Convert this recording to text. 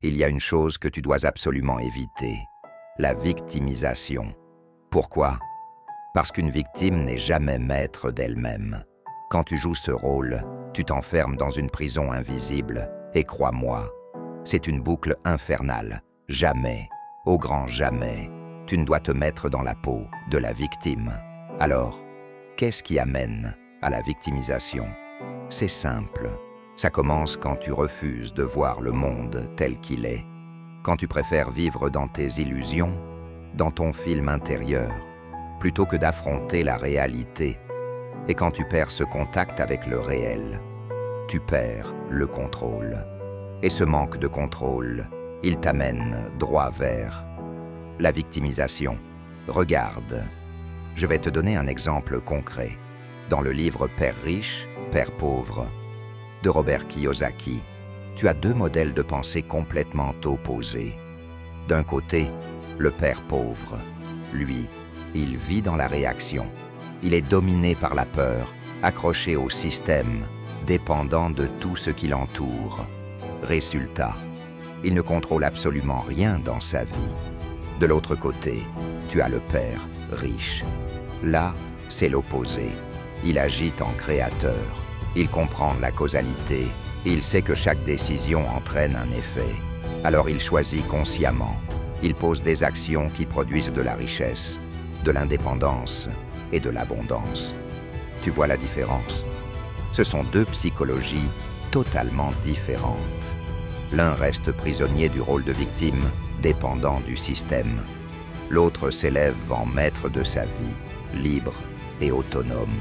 il y a une chose que tu dois absolument éviter, la victimisation. Pourquoi? Parce qu'une victime n'est jamais maître d'elle-même. Quand tu joues ce rôle, tu t'enfermes dans une prison invisible, et crois-moi, c'est une boucle infernale. Jamais, au grand jamais, tu ne dois te mettre dans la peau de la victime. Alors, qu'est-ce qui amène à la victimisation? C'est simple. Ça commence quand tu refuses de voir le monde tel qu'il est, quand tu préfères vivre dans tes illusions, dans ton film intérieur, plutôt que d'affronter la réalité, et quand tu perds ce contact avec le réel, tu perds le contrôle. Et ce manque de contrôle, il t'amène droit vers la victimisation. Regarde, je vais te donner un exemple concret. Dans le livre Père riche, Père pauvre, de Robert Kiyosaki, tu as deux modèles de pensée complètement opposés. D'un côté, le père pauvre. Lui, il vit dans la réaction. Il est dominé par la peur, accroché au système, dépendant de tout ce qui l'entoure. Résultat, il ne contrôle absolument rien dans sa vie. De l'autre côté, tu as le père riche. Là, c'est l'opposé. Il agit en créateur. Il comprend la causalité. Il sait que chaque décision entraîne un effet. Alors il choisit consciemment. Il pose des actions qui produisent de la richesse, de l'indépendance et de l'abondance. Tu vois la différence? Ce sont deux psychologies totalement différentes. L'un reste prisonnier du rôle de victime, dépendant du système. L'autre s'élève en maître de sa vie, libre et autonome.